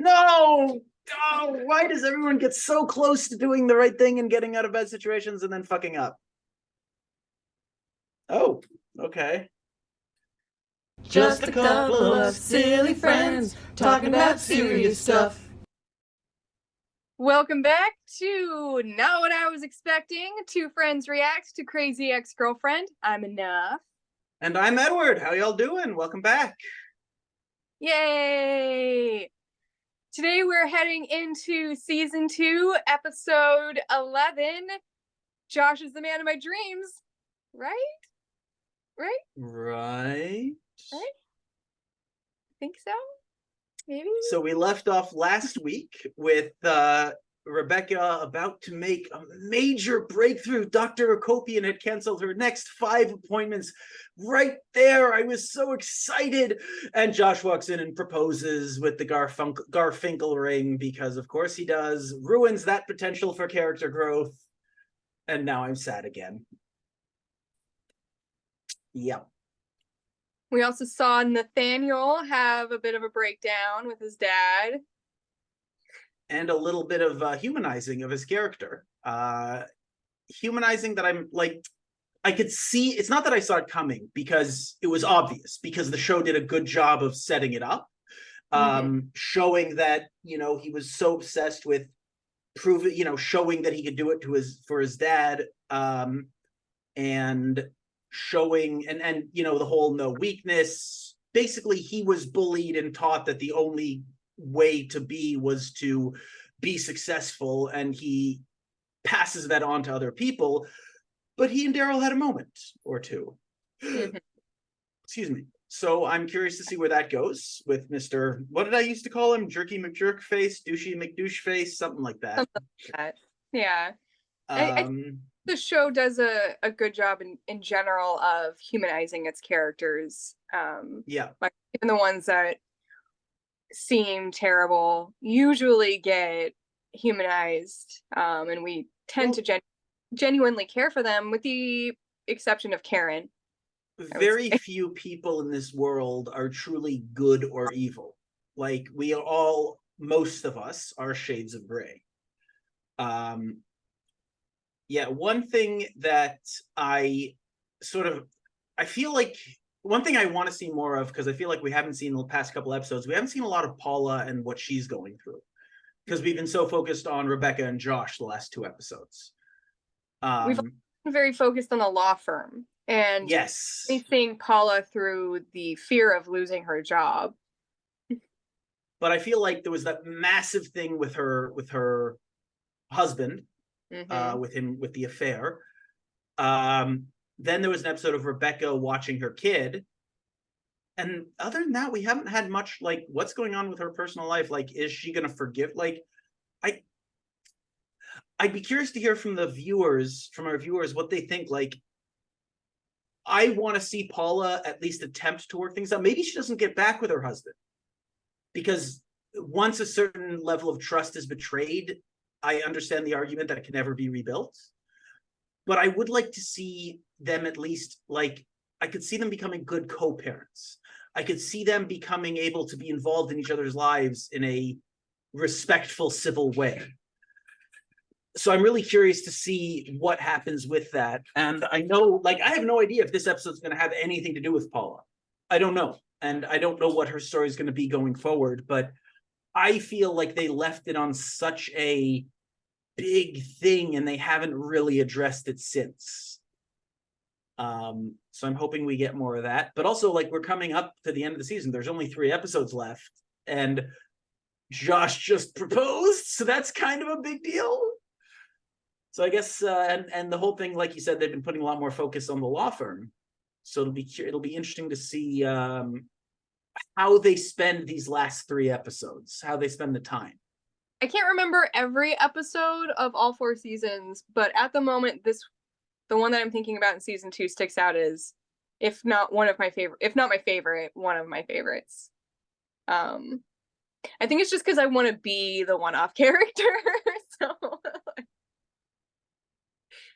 No! Oh, why does everyone get so close to doing the right thing and getting out of bad situations and then fucking up? Oh, okay. Just a couple of silly friends talking about serious stuff. Welcome back to Not What I Was Expecting. Two friends react to Crazy Ex-Girlfriend. I'm Enough. And I'm Edward. How y'all doing? Welcome back. Yay! Today we're heading into Season 2, Episode 11. Josh is the man of my dreams. Right? Right. I think so. Maybe? So we left off last week with Rebecca about to make a major breakthrough. Dr. Akopian had canceled her next 5 appointments right there. I was so excited. And Josh walks in and proposes with the Garfinkel ring because, of course, he does. Ruins that potential for character growth. And now I'm sad again. Yeah. We also saw Nathaniel have a bit of a breakdown with his dad. And a little bit of humanizing of his character. Humanizing that I'm like, I could see, it's not that I saw it coming because it was obvious, because the show did a good job of setting it up, showing that, you know, he was so obsessed with proving, you know, showing that he could do it to for his dad, and showing, and you know, the whole no weakness. Basically, he was bullied and taught that the only way to be was to be successful, and he passes that on to other people. But he and Daryl had a moment or two. Excuse me. So I'm curious to see where that goes with Mr. What did I used to call him? Jerky McJerk face, douchey McDouche face, something like that. Yeah. I the show does a good job in general of humanizing its characters. Yeah. Like even the ones that seem terrible usually get humanized, and we tend to genuinely care for them, with the exception of Karen. Very few people in this world are truly good or evil. Like, we are all, most of us are shades of gray. Yeah, one thing that I feel like, one thing I want to see more of, because I feel like we haven't seen the past couple episodes, we haven't seen a lot of Paula and what she's going through, because we've been so focused on Rebecca and Josh the last 2 episodes. We've been very focused on the law firm, and yes, seeing Paula through the fear of losing her job. But I feel like there was that massive thing with her husband, with the affair. Then there was an episode of Rebecca watching her kid. And other than that, we haven't had much, like, what's going on with her personal life? Like, is she going to forgive? Like, I'd be curious to hear from our viewers, what they think. Like, I want to see Paula at least attempt to work things out. Maybe she doesn't get back with her husband, because once a certain level of trust is betrayed, I understand the argument that it can never be rebuilt. But I would like to see them at least, like, I could see them becoming good co-parents. I could see them becoming able to be involved in each other's lives in a respectful, civil way. So I'm really curious to see what happens with that. And I know, like, I have no idea if this episode's going to have anything to do with Paula. I don't know. And I don't know what her story is going to be going forward, but I feel like they left it on such a big thing and they haven't really addressed it since. So I'm hoping we get more of that. But also, like, we're coming up to the end of the season. There's only 3 episodes left, and Josh just proposed, so that's kind of a big deal. So I guess, and the whole thing, like you said, they've been putting a lot more focus on the law firm. So it'll be interesting to see how they spend these last 3 episodes, how they spend the time. I can't remember every episode of all 4 seasons, but at the moment, the one that I'm thinking about in season 2 sticks out as, if not my favorite, one of my favorites. I think it's just because I want to be the one-off character. So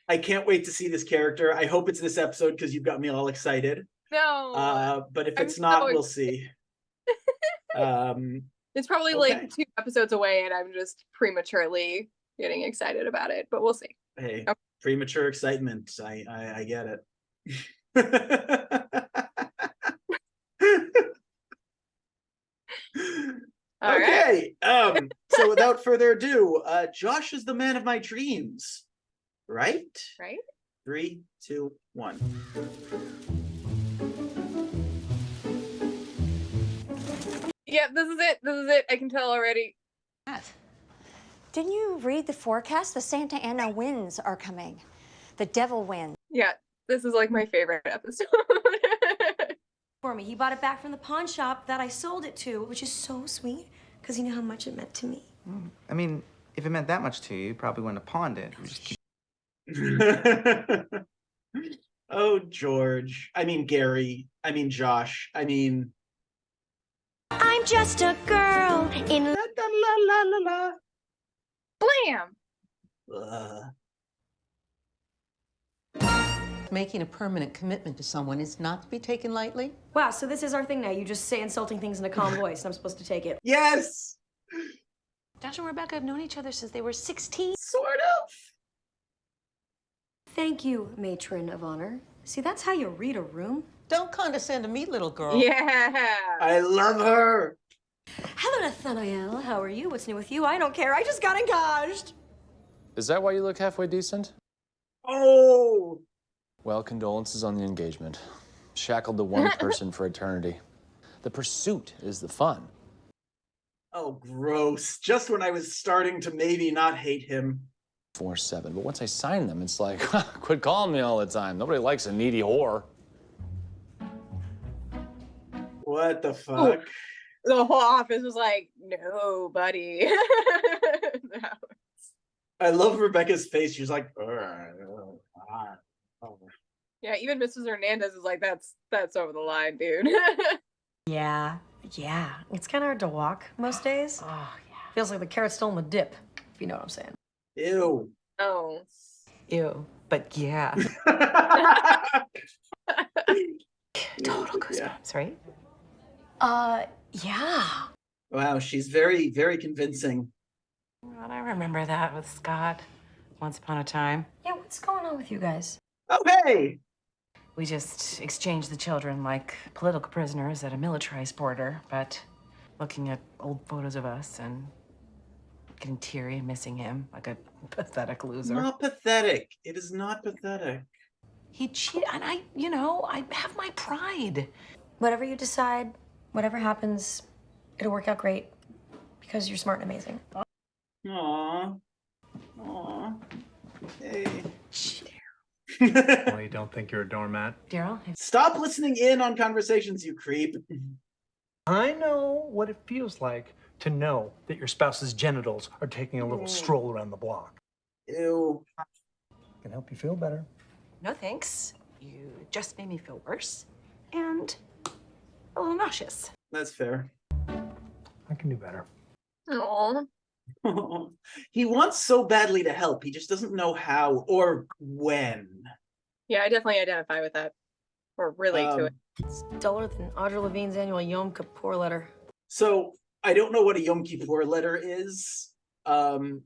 I can't wait to see this character. I hope it's this episode because you've got me all excited. No. But if it's not, we'll see. It's probably like 2 episodes episodes away and I'm just prematurely getting excited about it, but we'll see. Hey, Okay. premature excitement. I get it. All right. Okay. So without further ado, Josh is the man of my dreams. Right? Right? 3, 2, 1. Yep, this is it. This is it. I can tell already. Didn't you read the forecast? The Santa Ana winds are coming. The devil wind. Yeah, this is like my favorite episode. For me. He bought it back from the pawn shop that I sold it to, which is so sweet because you know how much it meant to me. I mean, if it meant that much to you, you probably wouldn't have pawned it. You just keep... Oh, George. I mean, Gary. I mean, Josh. I mean... I'm just a girl in La, la, la, la, la. Blam! Making a permanent commitment to someone is not to be taken lightly. Wow, so this is our thing now. You just say insulting things in a calm voice, and I'm supposed to take it. Yes! Josh and Rebecca have known each other since they were 16. Sort of. Thank you, matron of honor. See, that's how you read a room. Don't condescend to me, little girl. Yeah! I love her. Hello, Nathaniel. How are you? What's new with you? I don't care. I just got engaged. Is that why you look halfway decent? Oh! Well, condolences on the engagement. Shackled to one person for eternity. The pursuit is the fun. Oh, gross. Just when I was starting to maybe not hate him. 4-7. But once I sign them, it's like, quit calling me all the time. Nobody likes a needy whore. What the fuck? The whole office was like, no, buddy. No. I love Rebecca's face. She's like, Yeah, even Mrs. Hernandez is like, that's over the line, dude. Yeah. It's kind of hard to walk most days. Oh, yeah. Feels like the carrot's still in the dip, if you know what I'm saying. Ew. Oh. Ew. But yeah. Total goosebumps, right? Yeah. Wow, she's very, very convincing. Well, I remember that with Scott once upon a time. Yeah, what's going on with you guys? Oh, hey! We just exchanged the children like political prisoners at a militarized border, but looking at old photos of us and getting teary and missing him like a pathetic loser. Not pathetic. It is not pathetic. He cheated, and I have my pride. Whatever you decide, whatever happens, it'll work out great because you're smart and amazing. Aww. Aww. Hey. Well, you don't think you're a doormat? Daryl, Stop listening in on conversations, you creep. I know what it feels like to know that your spouse's genitals are taking a little stroll around the block. Ew. Can help you feel better. no thanks. You just made me feel worse and a little nauseous. That's fair. I can do better. Aw. He wants so badly to help. He just doesn't know how or when. Yeah, I definitely identify with that. Or relate to it. It's duller than Audrey Levine's annual Yom Kippur letter. So I don't know what a Yom Kippur letter is. So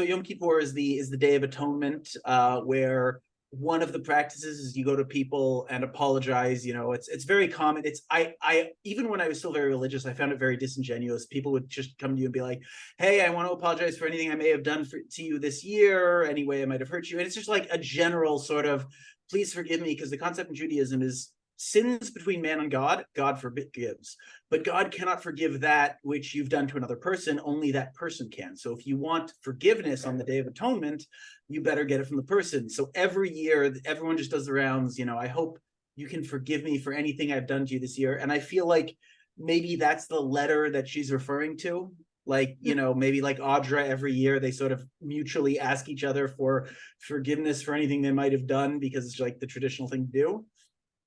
Yom Kippur is the Day of Atonement, where one of the practices is you go to people and apologize. You know, it's very common. I even when I was still very religious, I found it very disingenuous. People would just come to you and be like, "Hey, I want to apologize for anything I may have done to you this year, any way I might have hurt you." And it's just like a general sort of, "Please forgive me," because the concept in Judaism is sins between man and God, God forgives. But God cannot forgive that which you've done to another person, only that person can. So if you want forgiveness on the Day of Atonement, you better get it from the person. So every year, everyone just does the rounds, you know, "I hope you can forgive me for anything I've done to you this year." And I feel like maybe that's the letter that she's referring to. Like, you know, maybe like Audra, every year they sort of mutually ask each other for forgiveness for anything they might have done because it's like the traditional thing to do.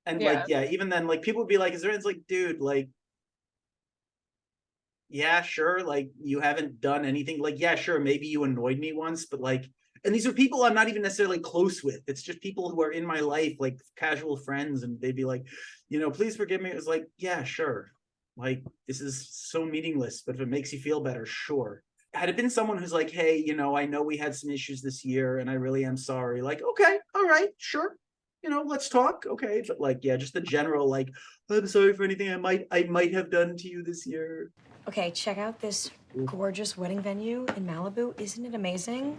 And Yeah. like, yeah, even then, like people would be like, "Is there?" It's like, dude, like, yeah, sure. Like you haven't done anything. Like, yeah, sure. Maybe you annoyed me once, but like, and these are people I'm not even necessarily close with. It's just people who are in my life, like casual friends. And they'd be like, you know, "Please forgive me." It was like, yeah, sure. Like, this is so meaningless, but if it makes you feel better, sure. Had it been someone who's like, hey, you know, I know we had some issues this year and I really am sorry. Like, okay, all right, sure. You know, let's talk. Okay. But like, yeah, just the general, like, I'm sorry for anything I might have done to you this year. Okay, check out this gorgeous wedding venue in Malibu. Isn't it amazing?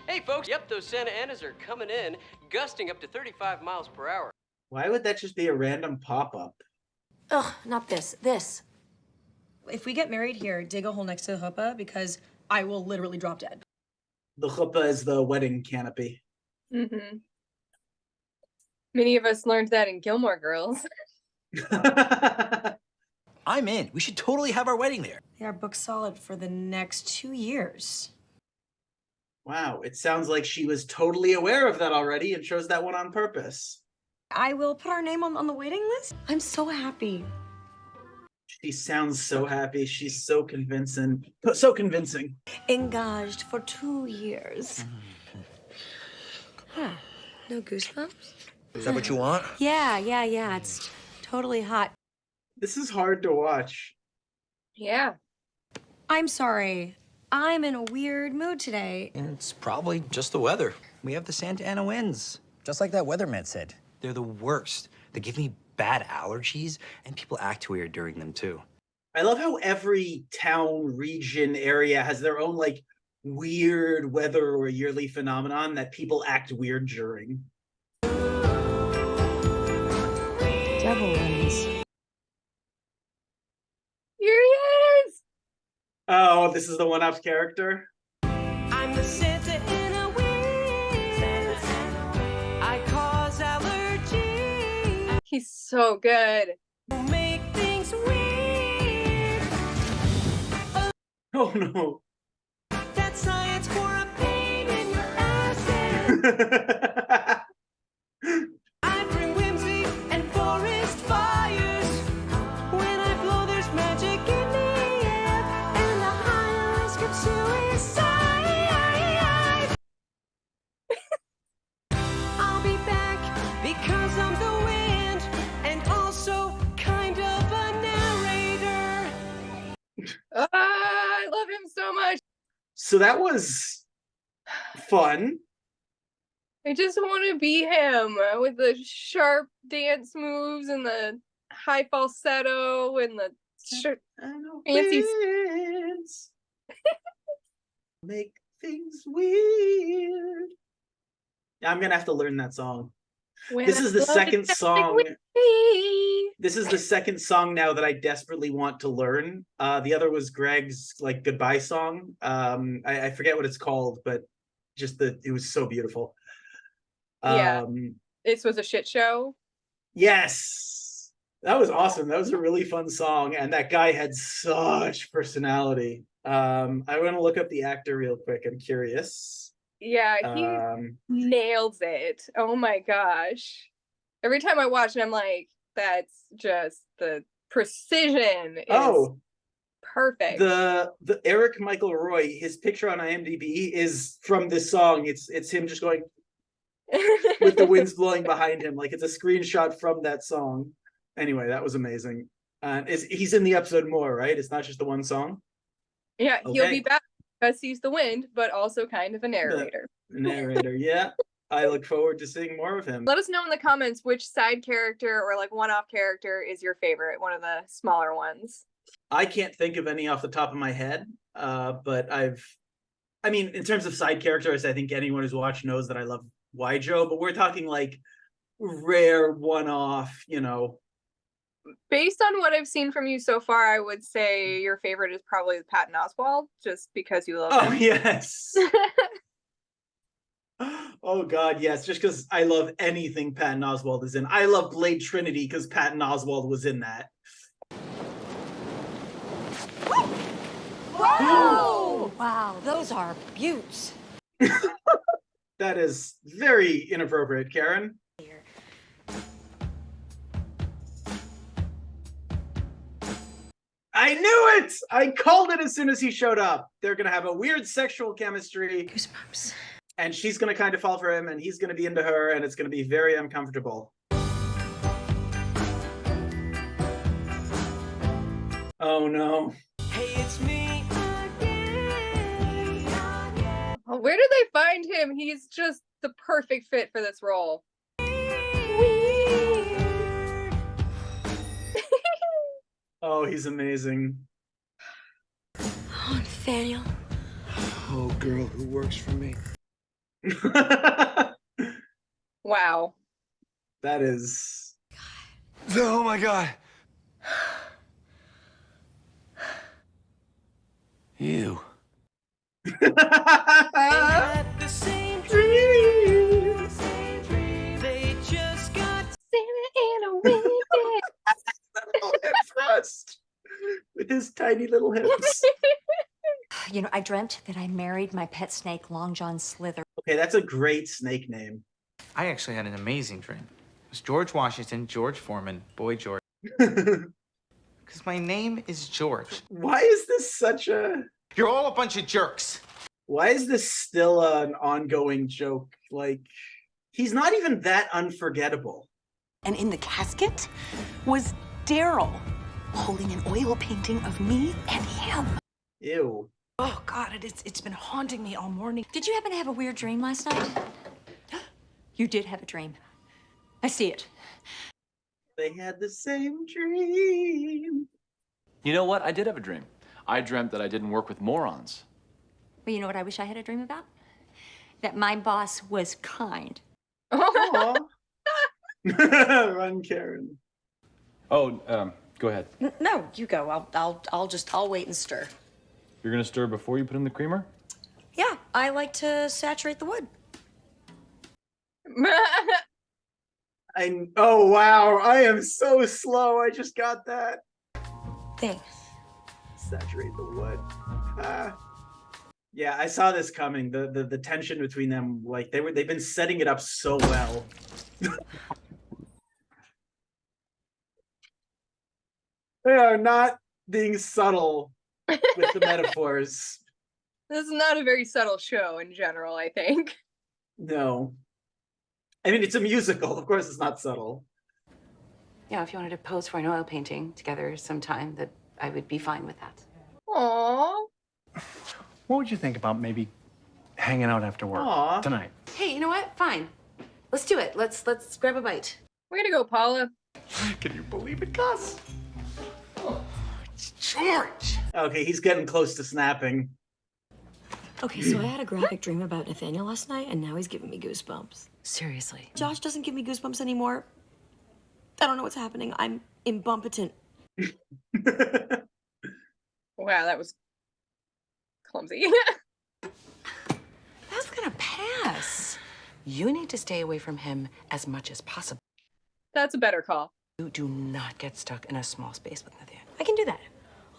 Hey, folks. Yep, those Santa Anas are coming in, gusting up to 35 miles per hour. Why would that just be a random pop-up? Ugh, not this. This. If we get married here, dig a hole next to the chuppah because I will literally drop dead. The chuppah is the wedding canopy. Mm-hmm. Many of us learned that in Gilmore Girls. I'm in. We should totally have our wedding there. They are booked solid for the next 2 years. Wow, it sounds like she was totally aware of that already and chose that one on purpose. I will put our name on the waiting list. I'm so happy. She sounds so happy. She's so convincing. So convincing. Engaged for 2 years. Huh. No goosebumps? Is that what you want? Yeah. It's totally hot. This is hard to watch. Yeah. I'm sorry. I'm in a weird mood today. It's probably just the weather. We have the Santa Ana winds. Just like that weatherman said. They're the worst. They give me bad allergies, and people act weird during them, too. I love how every town, region, area has their own, like, weird weather or yearly phenomenon that people act weird during. Devil wins. Here he is! Oh, this is the one-off character? I'm the Santa Ana wind. I cause allergies. He's so good. Make things weird. Oh, no. That's science for a pain in your ass. I bring whimsy and forest fires. When I blow, there's magic in the air, and the high risk of suicide. I'll be back because I'm the wind, and also kind of a narrator. I love him so much. So that was fun. I just want to be him with the sharp dance moves and the high falsetto and the fancy. Winds make things weird. Yeah, I'm gonna have to learn that song. This is the second song. This is the second song now that I desperately want to learn. The other was Greg's like goodbye song. I forget what it's called, but just it was so beautiful. Yeah. This was a shit show. Yes, that was awesome. That was a really fun song, and that guy had such personality. I want to look up the actor real quick. I'm curious. Yeah, he nails it. Oh my gosh. Every time I watch it, I'm like, that's just the precision is perfect. The Eric Michael Roy, his picture on IMDb is from this song. It's him just going with the winds blowing behind him. Like it's a screenshot from that song. Anyway, that was amazing. He's in the episode more, right? It's not just the one song. Yeah, Okay. he'll be back because he's the wind, but also kind of a narrator. The narrator, yeah. I look forward to seeing more of him. Let us know in the comments which side character or like one-off character is your favorite, one of the smaller ones. I can't think of any off the top of my head, but I mean, in terms of side characters, I think anyone who's watched knows that I love Joe, but we're talking like rare one-off, you know. Based on what I've seen from you so far, I would say your favorite is probably Patton Oswalt, just because you love him. Oh, yes. Oh, God, yes. Just because I love anything Patton Oswalt is in. I love Blade Trinity because Patton Oswalt was in that. Whoa! Wow, those are beauts. That is very inappropriate, Karen. I knew it! I called it as soon as he showed up. They're going to have a weird sexual chemistry. Goosebumps. And she's going to kind of fall for him, and he's going to be into her, and it's going to be very uncomfortable. Oh no. Hey, it's me again. Oh, where did they find him? He's just the perfect fit for this role. Oh, he's amazing. Oh, Nathaniel. Oh, girl who works for me. Wow. That is. Oh my God. You. Had the same dream. They just got Santa and a winter. Little hip thrust with his tiny little hips. You know, I dreamt that I married my pet snake, Long John Slither. Okay, that's a great snake name. I actually had an amazing dream. It was George Washington, George Foreman, Boy George. Why Because my name is George. is this such a... You're all a bunch of jerks. Why is this still an ongoing joke? Like, he's not even that unforgettable. And in the casket was Daryl holding an oil painting of me and him. Ew. Oh, God, it's been haunting me all morning. Did you happen to have a weird dream last night? You did have a dream. I see it. They had the same dream. You know what? I did have a dream. I dreamt that I didn't work with morons. Well, you know what I wish I had a dream about? That my boss was kind. Aw. Run, Karen. Oh, go ahead. No, you go. I'll wait and stir. You're gonna stir before you put in the creamer? Yeah, I like to saturate the wood. Oh wow, I am so slow. I just got that. Thanks. Saturate the wood. Yeah, I saw this coming. The tension between them, like they've been setting it up so well. They are not being subtle with the metaphors. This is not a very subtle show in general, I think. No. I mean, it's a musical. Of course, it's not subtle. Yeah, if you wanted to pose for an oil painting together sometime, that I would be fine with that. Aww. What would you think about maybe hanging out after work Aw. tonight? Hey, you know what? Fine. Let's do it. Let's grab a bite. Way to go, Paula. Can you believe it, Gus? Oh, it's George. Okay, he's getting close to snapping. Okay, so I had a graphic dream about Nathaniel last night, and now he's giving me goosebumps. Seriously. Josh doesn't give me goosebumps anymore. I don't know what's happening. I'm imbumpotent. Wow, that was clumsy. That's gonna pass. You need to stay away from him as much as possible. That's a better call. You do not get stuck in a small space with Nathaniel. I can do that.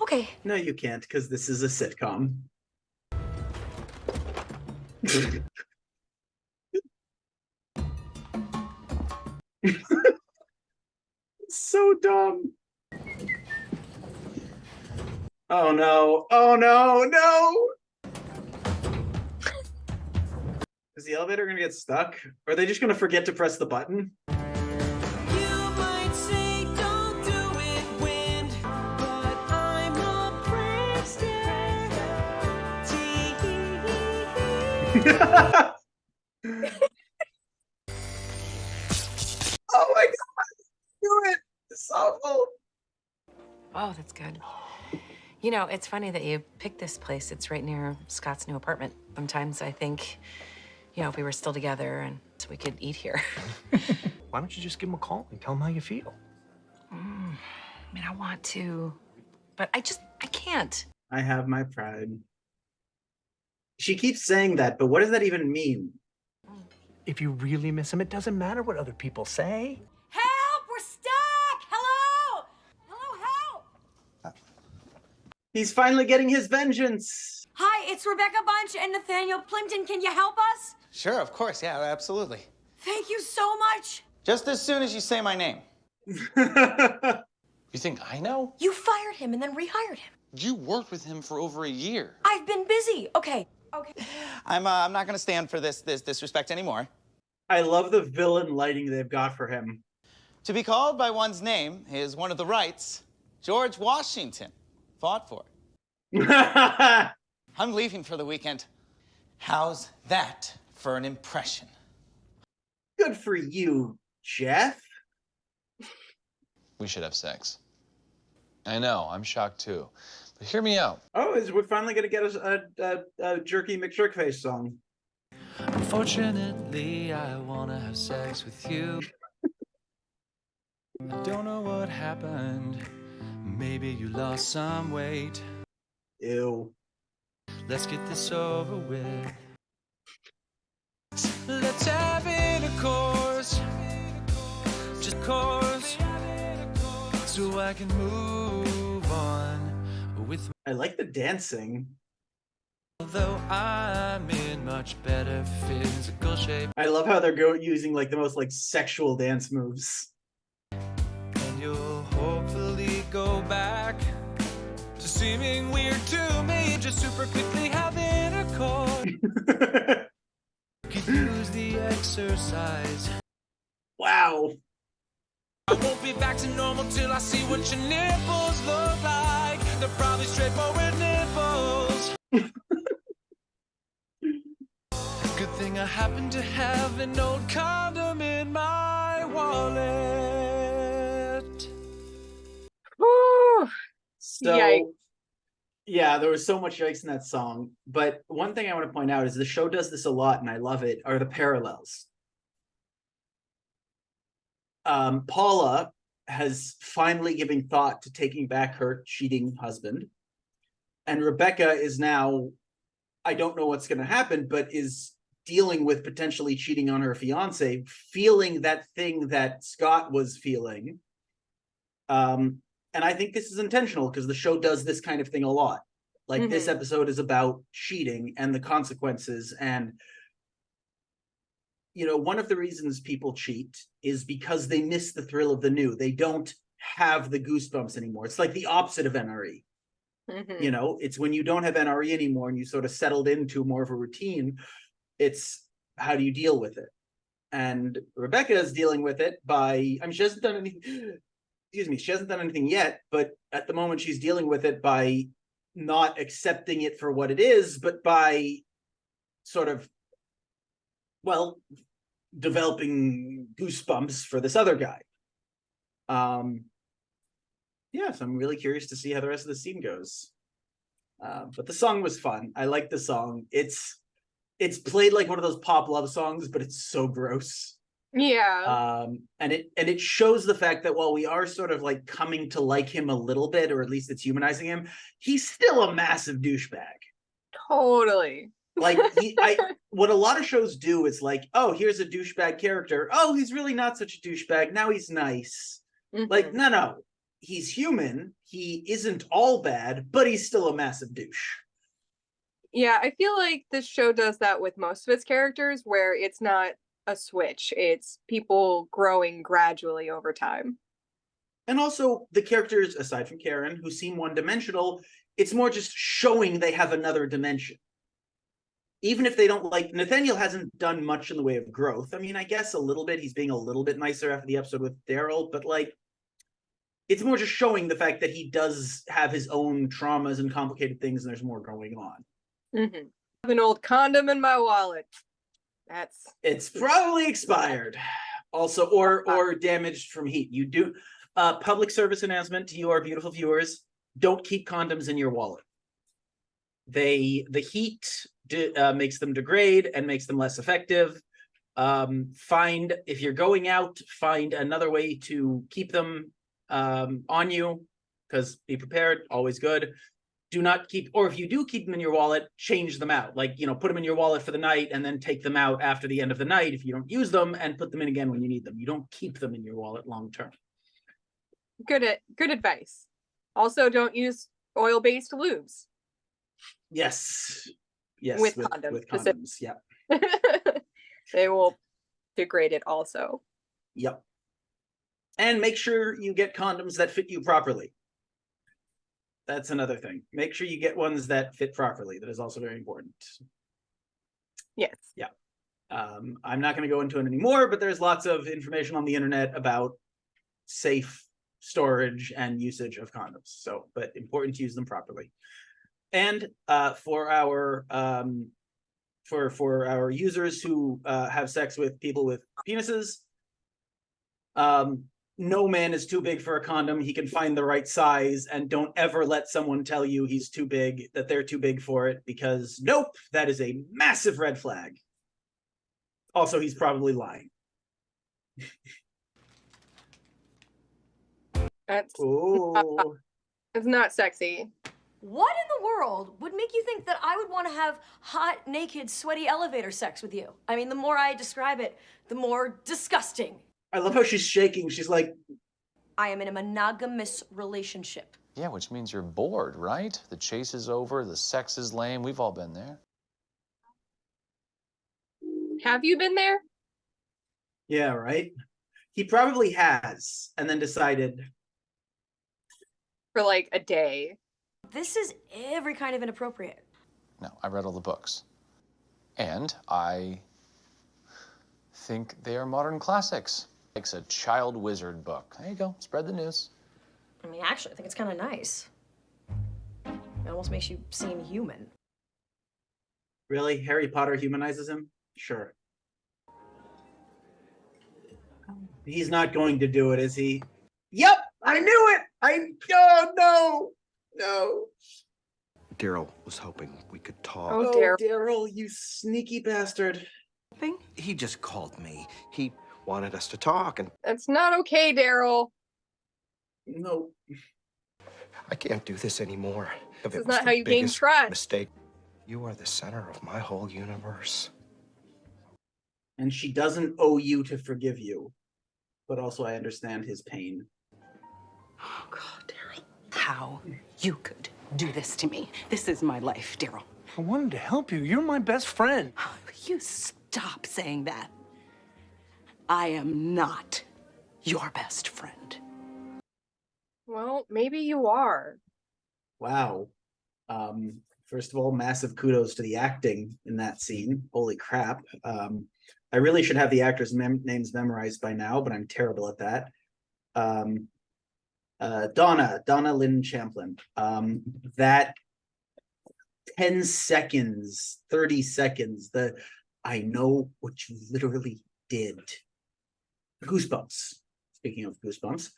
Okay. No, you can't, because this is a sitcom. So dumb. Oh no. Oh no, no! Is the elevator gonna get stuck? Or are they just gonna forget to press the button? You might say don't do it, wind, but I'm a prankster. Oh my god! Do it! It's awful. Oh, that's good. You know, it's funny that you picked this place. It's right near Scott's new apartment. Sometimes I think, you know, if we were still together and so we could eat here. Why don't you just give him a call and tell him how you feel? I mean, I want to, but I can't. I have my pride. She keeps saying that, but what does that even mean? If you really miss him, it doesn't matter what other people say. Help! We're stuck! Hello! Hello, help! He's finally getting his vengeance. Hi, it's Rebecca Bunch and Nathaniel Plimpton. Can you help us? Sure, of course, yeah, absolutely. Thank you so much. Just as soon as you say my name. You think I know? You fired him and then rehired him. You worked with him for over a year. I've been busy. Okay. I'm not gonna stand for this disrespect anymore. I love the villain lighting they've got for him. To be called by one's name is one of the rights. George Washington. fought for. Good I'm leaving for the weekend. How's that for an impression? for you, Jeff. We should have sex. I know, I'm shocked too. But hear me out. Oh, we're finally gonna get us a Jerky McJerkface song. Unfortunately, I wanna have sex with you. I don't know what happened. Maybe you lost some weight. Ew. Let's get this over with. Let's have intercourse. Just course. So I can move on with. I like the dancing. Although I'm in much better physical shape. I love how they're using like the most like sexual dance moves. And you'll hopefully go back to seeming weird to me. Just super quickly have intercourse. Could use the exercise. Wow. I won't be back to normal till I see what your nipples look like. They're probably straightforward nipples. Good thing I happen to have an old condom in my wallet. Whew. So, Yikes. yeah, there was so much yikes in that song. But one thing I want to point out is the show does this a lot, and I love it, are the parallels. Paula has finally given thought to taking back her cheating husband. And Rebecca is now, I don't know what's going to happen, but is dealing with potentially cheating on her fiance, feeling that thing that Scott was feeling. And I think this is intentional because the show does this kind of thing a lot. Like this episode is about cheating and the consequences. And, you know, one of the reasons people cheat is because they miss the thrill of the new. They don't have the goosebumps anymore. It's like the opposite of NRE. You know, it's when you don't have NRE anymore and you sort of settled into more of a routine, it's how do you deal with it? And Rebecca is dealing with it by, I mean, she hasn't done anything, excuse me, she hasn't done anything yet, but at the moment she's dealing with it by not accepting it for what it is, but by sort of, well, developing goosebumps for this other guy. Yeah, so I'm really curious to see how the rest of the scene goes. But the song was fun. I like the song. It's played like one of those pop love songs, but it's so gross. Yeah. And it shows the fact that while we are sort of like coming to like him a little bit, or at least it's humanizing him, he's still a massive douchebag. Totally. Like what a lot of shows do is like, oh, here's a douchebag character. Oh, he's really not such a douchebag. Now he's nice. Like, no. He's human. He isn't all bad, but he's still a massive douche. Yeah, I feel like this show does that with most of its characters, where it's not a switch. It's people growing gradually over time. And also the characters, aside from Karen, who seem one-dimensional, it's more just showing they have another dimension. Even if they don't like, Nathaniel hasn't done much in the way of growth. I mean, I guess a little bit. He's being a little bit nicer after the episode with Daryl, but like, it's more just showing the fact that he does have his own traumas and complicated things, and there's more going on. I have an old condom in my wallet. It's probably expired. Also, or damaged from heat. You do public service announcement to you, our beautiful viewers: don't keep condoms in your wallet. The heat makes them degrade and makes them less effective. If you're going out, find another way to keep them on you, because be prepared, always good. Do not keep, or if you do keep them in your wallet, change them out. Like, you know, put them in your wallet for the night and then take them out after the end of the night if you don't use them, and put them in again when you need them. You don't keep them in your wallet long term. Good advice. Also, don't use oil-based lubes. Yes, with condoms. With condoms, yeah. They will degrade it also. Yep. And make sure you get condoms that fit you properly. That's another thing. Make sure you get ones that fit properly. That is also very important. Yes. Yeah. I'm not going to go into it anymore, but there's lots of information on the internet about safe storage and usage of condoms. So, but important to use them properly. And for our users who have sex with people with penises, no man is too big for a condom. He can find the right size, and don't ever let someone tell you he's too big, that they're too big for it, because nope, that is a massive red flag. Also, he's probably lying. That's Ooh. it's not sexy. What in the world would make you think that I would want to have hot, naked, sweaty elevator sex with you? I mean, the more I describe it, the more disgusting. I love how she's shaking. She's like, I am in a monogamous relationship. Yeah, which means you're bored, right? The chase is over, the sex is lame. We've all been there. Have you been there? yeah, right? He probably has, and then decided. For like a day. This is every kind of inappropriate. No, I read all the books. And I think they are modern classics. It's a child wizard book. There you go, spread the news. I mean, actually, I think it's kind of nice. It almost makes you seem human. Really? Harry Potter humanizes him? Sure. He's not going to do it, is he? Yep, I knew it! No. Daryl was hoping we could talk. Oh, Daryl, you sneaky bastard. He just called me. He wanted us to talk, and That's not okay, Daryl. No. I can't do this anymore. This is not how you gain trust. Mistake. You are the center of my whole universe. And she doesn't owe you to forgive you. But also I understand his pain. Oh, God, Daryl. How you could do this to me. This is my life, Daryl. I wanted to help you. You're my best friend. You stop saying that. I am not your best friend. Well, maybe you are. Wow. First of all, massive kudos to the acting in that scene. Holy crap. I really should have the actors' names memorized by now, but I'm terrible at that. Donna Lynn Champlin. That 10 seconds, 30 seconds, I know what you literally did. Goosebumps. Speaking of goosebumps.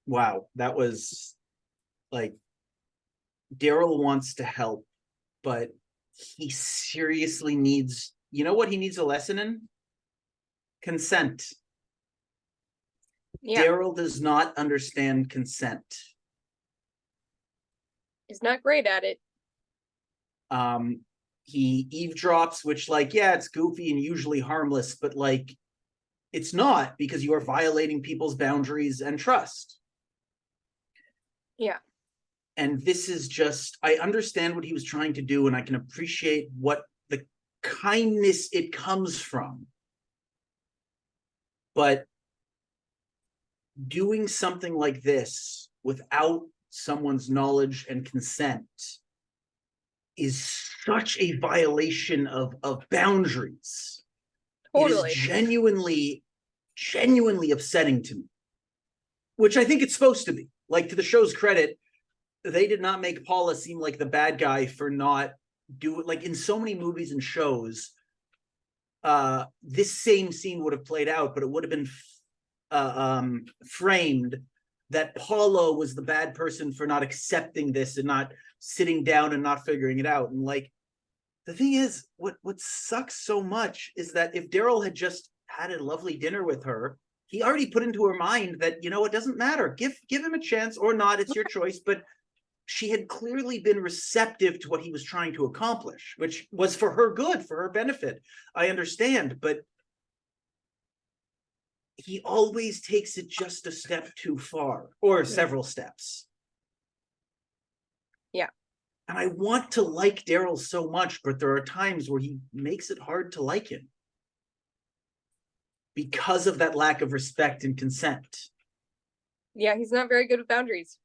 Wow, that was like, Daryl wants to help, but he seriously needs, you know what he needs a lesson in? Consent. Yeah. Daryl does not understand consent. He's not great at it. He eavesdrops, which, like, yeah, it's goofy and usually harmless, but like, it's not, because you are violating people's boundaries and trust. Yeah. And this is just, I understand what he was trying to do, and I can appreciate what the kindness it comes from. But doing something like this without someone's knowledge and consent is such a violation of boundaries. Totally. It is genuinely upsetting to me, which I think it's supposed to be. Like, to the show's credit, they did not make Paula seem like the bad guy for not doing, like, in so many movies and shows, this same scene would have played out, but it would have been framed that Paula was the bad person for not accepting this and not sitting down and not figuring it out. And like, the thing is, what sucks so much is that if Daryl had just had a lovely dinner with her, he already put into her mind that, you know, it doesn't matter. Give him a chance or not, it's your choice. But she had clearly been receptive to what he was trying to accomplish, which was for her good, for her benefit. I understand, but he always takes it just a step too far, or several steps. Yeah. And I want to like Daryl so much, but there are times where he makes it hard to like him because of that lack of respect and consent. Yeah, he's not very good with boundaries.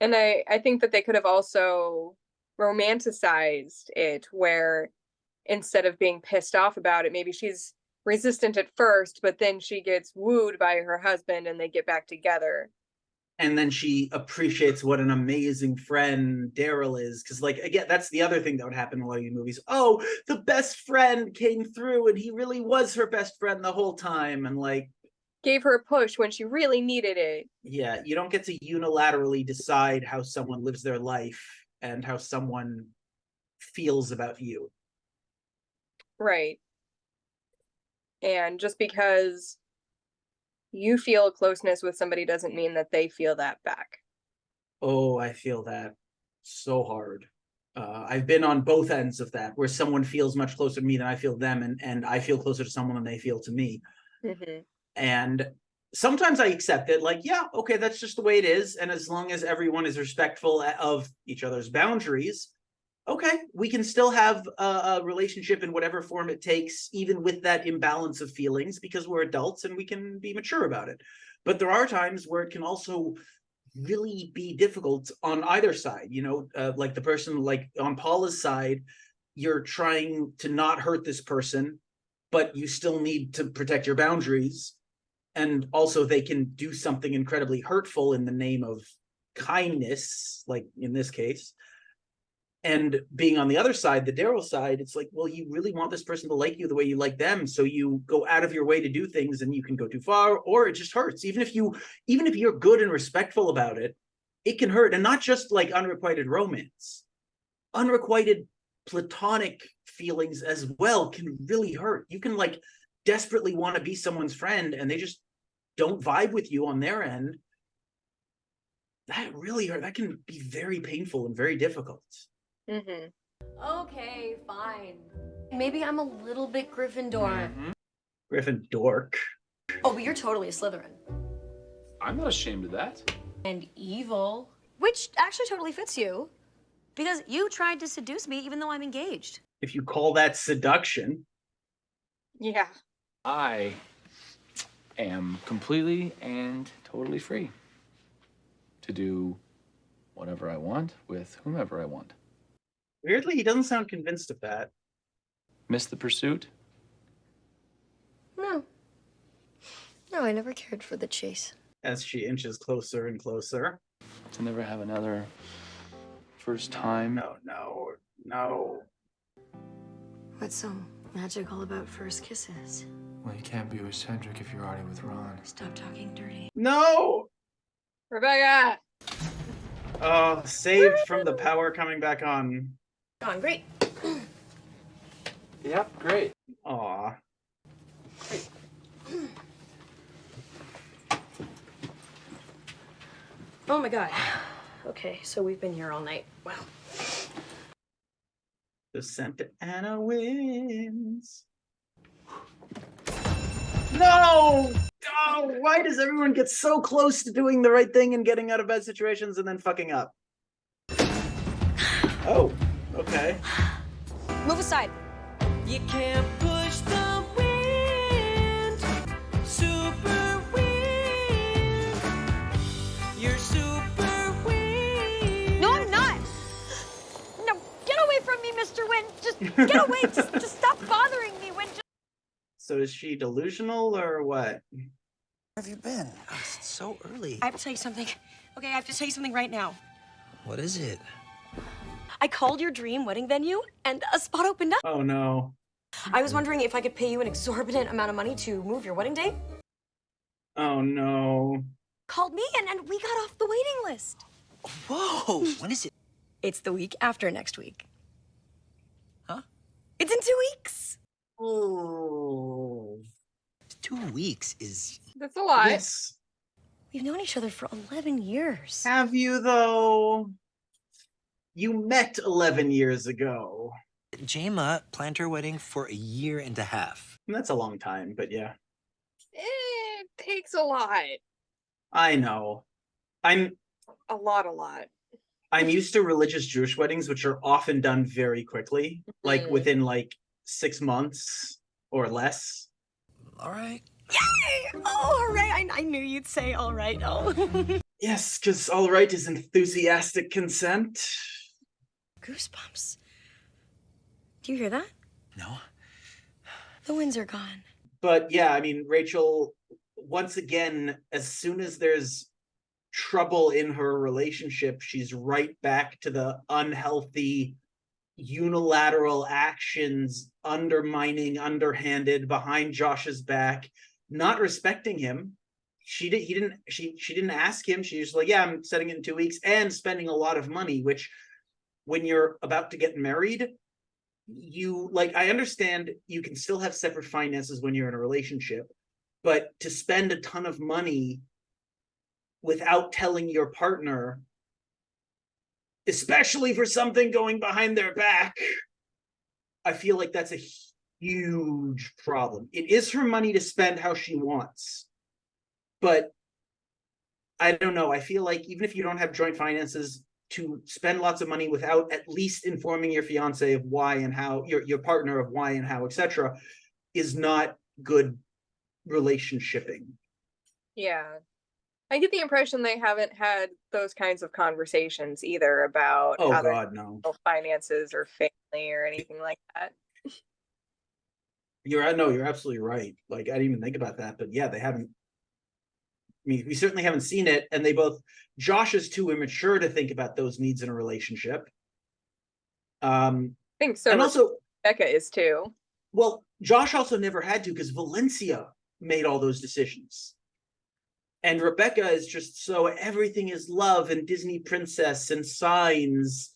And I think that they could have also romanticized it, where instead of being pissed off about it, maybe she's resistant at first, but then she gets wooed by her husband and they get back together. And then she appreciates what an amazing friend Daryl is. Because, like, again, that's the other thing that would happen in a lot of these movies. Oh, the best friend came through and he really was her best friend the whole time. And, like, gave her a push when she really needed it. Yeah, you don't get to unilaterally decide how someone lives their life and how someone feels about you. Right. And just because you feel closeness with somebody doesn't mean that they feel that back. Oh, I feel that so hard. I've been on both ends of that, where someone feels much closer to me than I feel them, and I feel closer to someone than they feel to me. Mm-hmm. And sometimes I accept it, like, yeah, okay, that's just the way it is. And as long as everyone is respectful of each other's boundaries, okay, we can still have a relationship in whatever form it takes, even with that imbalance of feelings, because we're adults and we can be mature about it. But there are times where it can also really be difficult on either side. You know, like the person, like on Paula's side, you're trying to not hurt this person, but you still need to protect your boundaries. And also they can do something incredibly hurtful in the name of kindness, like in this case. And being on the other side, the Daryl side, it's like, well, you really want this person to like you the way you like them. So you go out of your way to do things and you can go too far, or it just hurts. Even if you're good and respectful about it, it can hurt. And not just like unrequited romance, unrequited platonic feelings as well can really hurt. You can like desperately want to be someone's friend and they just don't vibe with you on their end. That really hurt. That can be very painful and very difficult. Mm-hmm. Okay, fine. Maybe I'm a little bit Gryffindor. Gryffindor. Oh, but you're totally a Slytherin. I'm not ashamed of that. And evil. Which actually totally fits you. Because you tried to seduce me even though I'm engaged. If you call that seduction. Yeah. I am completely and totally free to do whatever I want with whomever I want. Weirdly, he doesn't sound convinced of that. Miss the pursuit? No. No, I never cared for the chase. As she inches closer and closer. To never have another first time? No. What's so magical about first kisses? Well, you can't be with Cedric if you're already with Ron. Stop talking dirty. No! Rebecca! Oh, saved from the power coming back on. On, great. Yep, great. Aw. Oh my god. Okay, so we've been here all night. Wow. The Santa Ana wins. No! Oh, why does everyone get so close to doing the right thing and getting out of bad situations and then fucking up? Oh, okay. Move aside. You can't push the wind, super wind. You're super wind. No, I'm not. No, get away from me, Mr. Wind. Just get away. just stop bothering me, Wind. So is she delusional or what? Where have you been? It's so early. I have to tell you something. Okay, I have to tell you something right now. What is it? I called your dream wedding venue, and a spot opened up. Oh, no. I was wondering if I could pay you an exorbitant amount of money to move your wedding date. Oh, no. Called me, and we got off the waiting list. Whoa! When is it? It's the week after next week. Huh? It's in 2 weeks. Oh. 2 weeks is... That's a lot. Yes. We've known each other for 11 years. Have you, though? You met 11 years ago. Jayma planned her wedding for 1.5 years. That's a long time, but yeah. It takes a lot. I know. I'm A lot. used to religious Jewish weddings, which are often done very quickly, like within like 6 months or less. All right. Yay! Oh, hooray! I knew you'd say all right. Oh. Yes, because all right is enthusiastic consent. Goosebumps. Do you hear that? No. The winds are gone. But yeah, I mean, Rachel, once again, as soon as there's trouble in her relationship, she's right back to the unhealthy unilateral actions, undermining, underhanded, behind Josh's back, not respecting him. She didn't ask him. She was like, yeah, I'm setting it in 2 weeks, and spending a lot of money, which when you're about to get married, you like, I understand you can still have separate finances when you're in a relationship, but to spend a ton of money without telling your partner, especially for something going behind their back, I feel like that's a huge problem. It is her money to spend how she wants, but I don't know. I feel like even if you don't have joint finances, to spend lots of money without at least informing your fiance of why and how, your partner of why and how, etc., is not good relationshiping. Yeah. I get the impression they haven't had those kinds of conversations either about Oh how their God, no. finances or family or anything like that. You're absolutely right. Like, I didn't even think about that, but yeah, they haven't. I mean, we certainly haven't seen it, and Josh is too immature to think about those needs in a relationship. I think so. And also, Becca is too. Well, Josh also never had to, because Valencia made all those decisions. And Rebecca is just so everything is love and Disney princess and signs.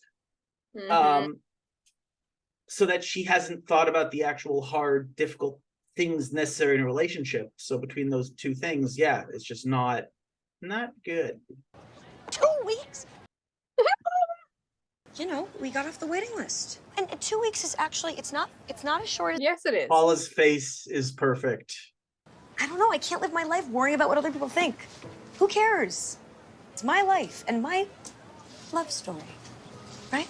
So that she hasn't thought about the actual hard, difficult things necessary in a relationship. So between those two things, yeah, it's just not good. 2 weeks? You know, we got off the waiting list. And 2 weeks is actually, it's not as short as... Yes, it is. Paula's face is perfect. I don't know, I can't live my life worrying about what other people think. Who cares? It's my life and my love story, right?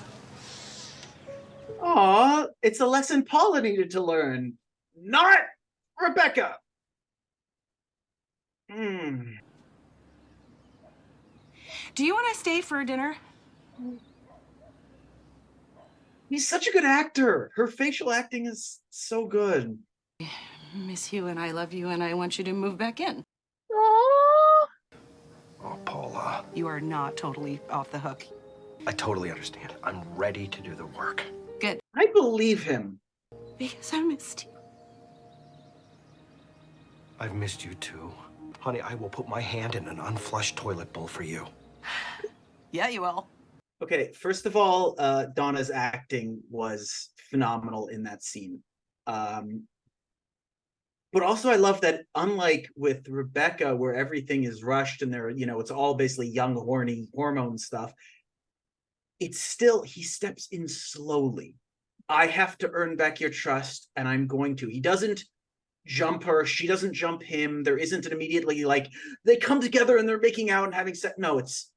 Aw, it's a lesson Paula needed to learn, not Rebecca. Do you want to stay for dinner? He's such a good actor. Her facial acting is so good. Miss you and I love you and I want you to move back in. Aww. Oh, Paula. You are not totally off the hook. I totally understand. I'm ready to do the work. Good. I believe him. Because I missed you. I've missed you too. Honey, I will put my hand in an unflushed toilet bowl for you. Yeah, you will. Okay, first of all, Donna's acting was phenomenal in that scene. But also I love that, unlike with Rebecca, where everything is rushed and it's all basically young, horny hormone stuff, it's still, he steps in slowly. I have to earn back your trust, and I'm going to. He doesn't jump her. She doesn't jump him. There isn't an immediately, like, they come together and they're making out and having sex. No, it's,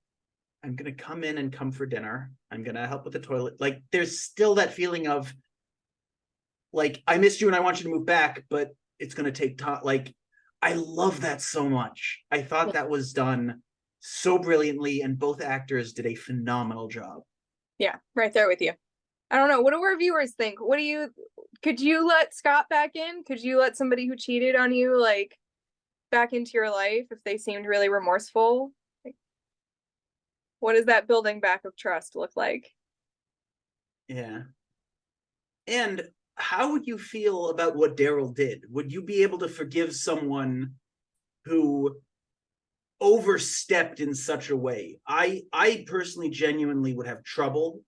I'm going to come in and come for dinner. I'm going to help with the toilet. Like, there's still that feeling of, like, I missed you and I want you to move back, but it's going to take time. Like, I love that so much. I thought that was done so brilliantly, and both actors did a phenomenal job. Yeah, right there with you. I don't know. What do our viewers think? Could you let Scott back in? Could you let somebody who cheated on you, like, back into your life if they seemed really remorseful? Like, what does that building back of trust look like? Yeah. And how would you feel about what Daryl did? Would you be able to forgive someone who overstepped in such a way? I personally genuinely would have trouble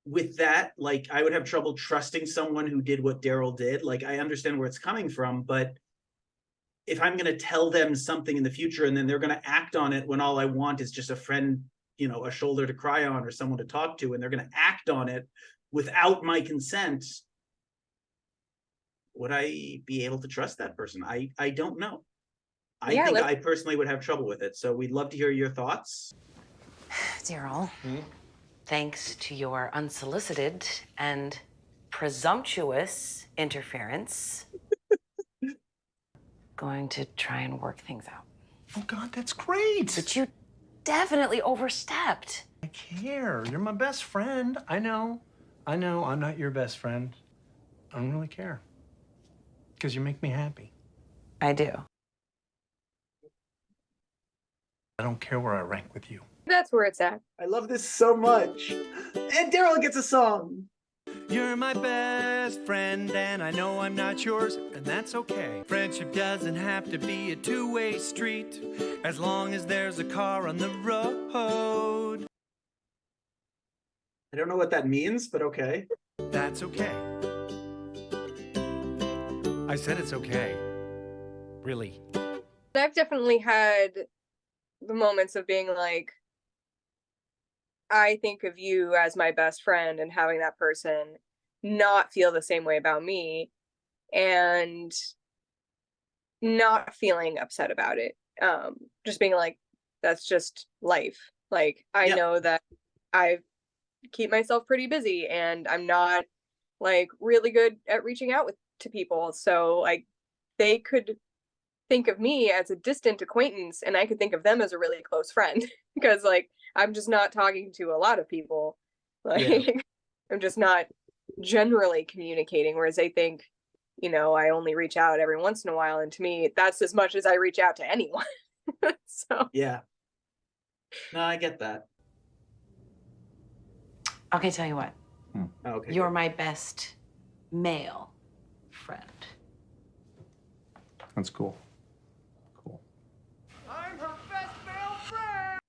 with that. Like, I would have trouble trusting someone who did what Daryl did. Like, I understand where it's coming from, but if I'm going to tell them something in the future and then they're going to act on it when all I want is just a friend, a shoulder to cry on or someone to talk to, and they're going to act on it without my consent, would I be able to trust that person? I don't know. I think I personally would have trouble with it. So we'd love to hear your thoughts. Daryl, thanks to your unsolicited and presumptuous interference, going to try and work things out. Oh, God, that's great. But you definitely overstepped. I care. You're my best friend. I know. I'm not your best friend. I don't really care. Because you make me happy. I do. I don't care where I rank with you. That's where it's at. I love this so much. And Daryl gets a song. You're my best friend, and I know I'm not yours, and that's okay. Friendship doesn't have to be a two-way street, as long as there's a car on the road. I don't know what that means, but okay. That's okay. I said it's okay. Really. I've definitely had the moments of being like, I think of you as my best friend, and having that person not feel the same way about me and not feeling upset about it. Just being like, that's just life. Like, I know that I keep myself pretty busy and I'm not like really good at reaching out to people. So like they could think of me as a distant acquaintance and I could think of them as a really close friend because like I'm just not talking to a lot of people. Like I'm just not generally communicating, whereas they think, you know, I only reach out every once in a while, and to me that's as much as I reach out to anyone. So yeah. No, I get that. Okay, tell you what. Okay. You're my best male friend. That's cool. I'm her best male friend.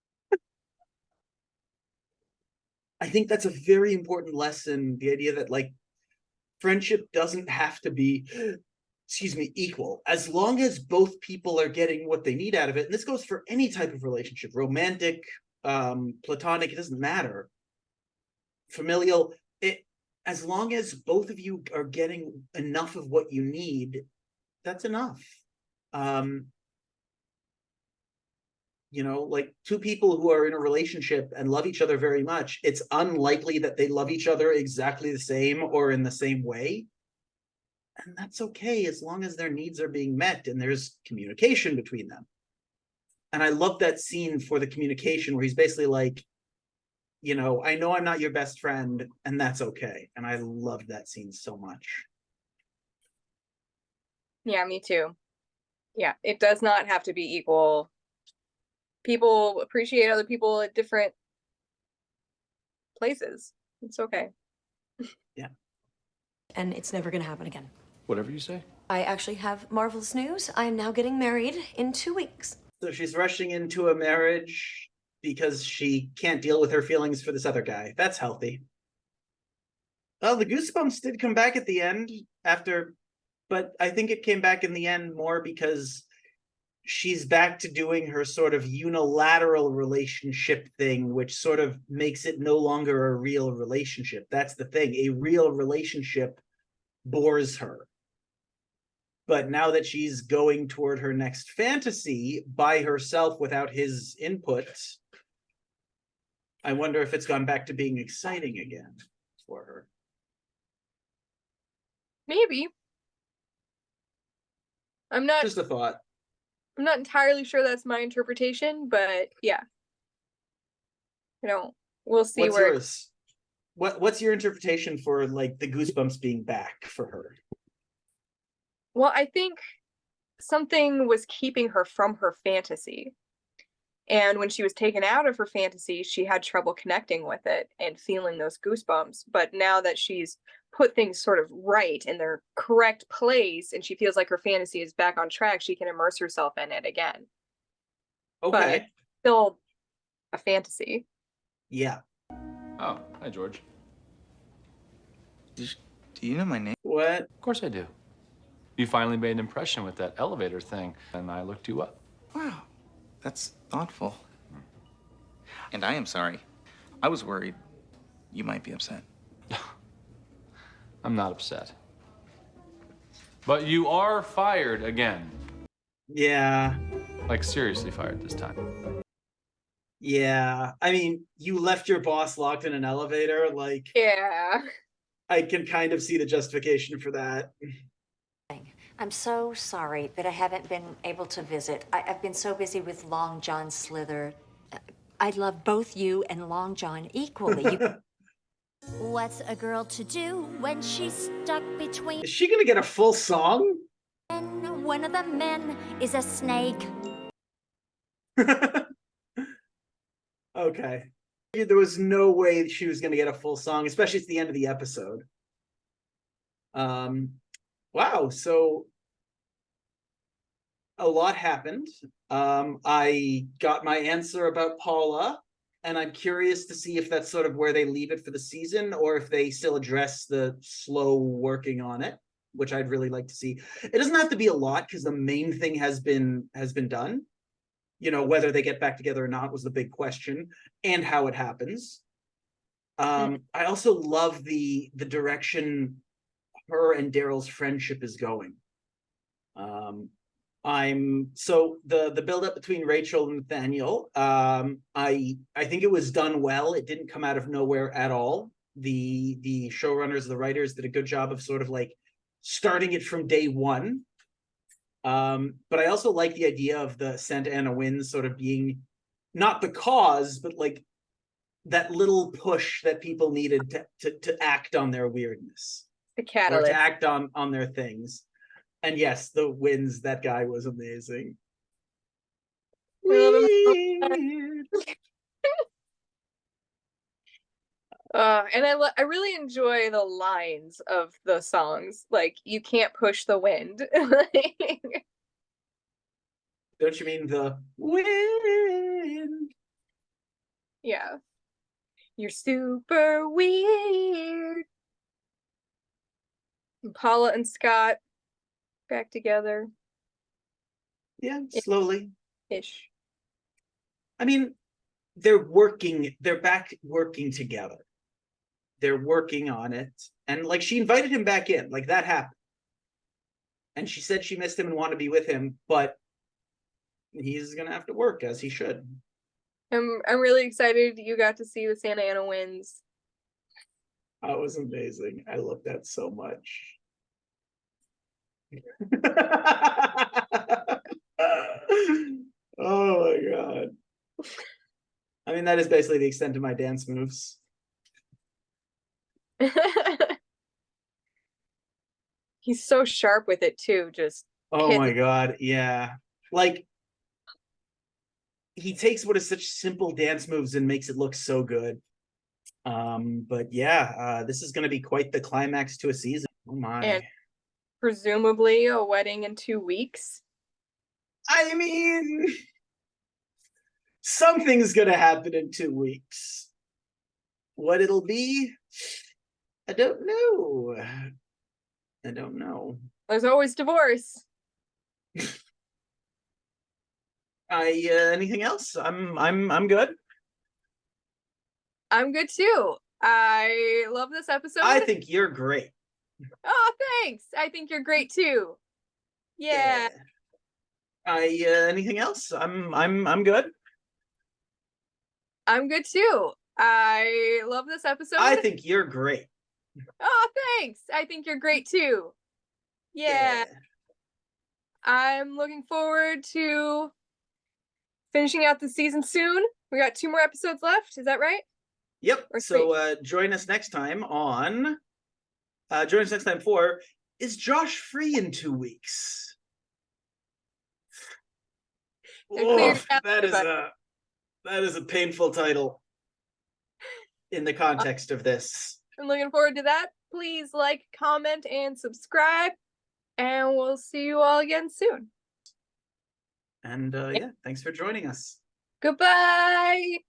I think that's a very important lesson, the idea that like friendship doesn't have to be, excuse me, equal. As long as both people are getting what they need out of it, and this goes for any type of relationship, romantic, platonic, it doesn't matter. Familial, as long as both of you are getting enough of what you need, that's enough. You know, like two people who are in a relationship and love each other very much, it's unlikely that they love each other exactly the same or in the same way. And that's okay as long as their needs are being met and there's communication between them. And I love that scene for the communication where he's basically like, you know I'm not your best friend, and that's okay. And I loved that scene so much. yeah, me too. Yeah, it does not have to be equal. People appreciate other people at different places. It's okay. Yeah. And it's never gonna happen again. Whatever you say. I actually have marvelous news. I am now getting married in 2 weeks. So she's rushing into a marriage because she can't deal with her feelings for this other guy. That's healthy. Well, the goosebumps did come back at the end after, but I think it came back in the end more because she's back to doing her sort of unilateral relationship thing, which sort of makes it no longer a real relationship. That's the thing. A real relationship bores her. But now that she's going toward her next fantasy by herself without his input, I wonder if it's gone back to being exciting again for her. Maybe. I'm not Just a thought. I'm not entirely sure that's my interpretation, but yeah. You know, we'll see What's where yours? What's your interpretation for like the goosebumps being back for her? Well, I think something was keeping her from her fantasy. And when she was taken out of her fantasy, she had trouble connecting with it and feeling those goosebumps. But now that she's put things sort of right in their correct place and she feels like her fantasy is back on track, she can immerse herself in it again. Okay. But it's still a fantasy. Yeah. Oh, hi, George. Do you know my name? What? Of course I do. You finally made an impression with that elevator thing, and I looked you up. Wow, that's thoughtful. And I am sorry. I was worried you might be upset. I'm not upset. But you are fired again. Yeah. Like, seriously fired this time. Yeah. I mean, you left your boss locked in an elevator. Like, yeah. I can kind of see the justification for that. I'm so sorry that I haven't been able to visit. I've been so busy with Long John Slither. I love both you and Long John equally. What's a girl to do when she's stuck between? Is she gonna get a full song? And one of the men is a snake. Okay. There was no way she was going to get a full song, especially at the end of the episode. Wow. So a lot happened. I got my answer about Paula, and I'm curious to see if that's sort of where they leave it for the season, or if they still address the slow working on it, which I'd really like to see. It doesn't have to be a lot because the main thing has been done. You know, whether they get back together or not was the big question, and how it happens. I also love the direction her and Daryl's friendship is going. I'm so the build up between Rachel and Nathaniel. I think it was done well. It didn't come out of nowhere at all. The showrunners, the writers did a good job of sort of like starting it from day one. But I also like the idea of the Santa Ana Winds sort of being not the cause, but like that little push that people needed to act on their weirdness. The Or catalyst. to act on their things. And yes, the Winds, that guy was amazing. Weird. And I really enjoy the lines of the songs. Like, you can't push the wind. Don't you mean the wind? Yeah. You're super weird. And Paula and Scott back together. Yeah, slowly. Ish. I mean, they're back working together. They're working on it. And like she invited him back in, like that happened. And she said she missed him and wanted to be with him, but he's gonna have to work as he should. I'm really excited you got to see the Santa Ana Winds. That was amazing. I love that so much. Oh my god. I mean, that is basically the extent of my dance moves. He's so sharp with it too, just Oh my god, yeah. Like he takes what is such simple dance moves and makes it look so good. But yeah, this is gonna be quite the climax to a season. Oh my. and presumably a wedding in 2 weeks. I mean, something's gonna happen in 2 weeks. What it'll be, I don't know. I don't know. There's always divorce. Anything else? I'm good. I'm good too. I love this episode. I think you're great. Oh, thanks. I think you're great too. Yeah. Anything else? I'm good. I'm good too. I love this episode. I think you're great. Oh, thanks. I think you're great too. Yeah. I'm looking forward to finishing out the season soon. We got 2 more episodes left. Is that right? Yep. Or So join us next time for Is Josh Free in 2 weeks? Oof, that is a painful title in the context of this. I'm looking forward to that. Please like, comment, and subscribe. And we'll see you all again soon. And yeah, thanks for joining us. Goodbye.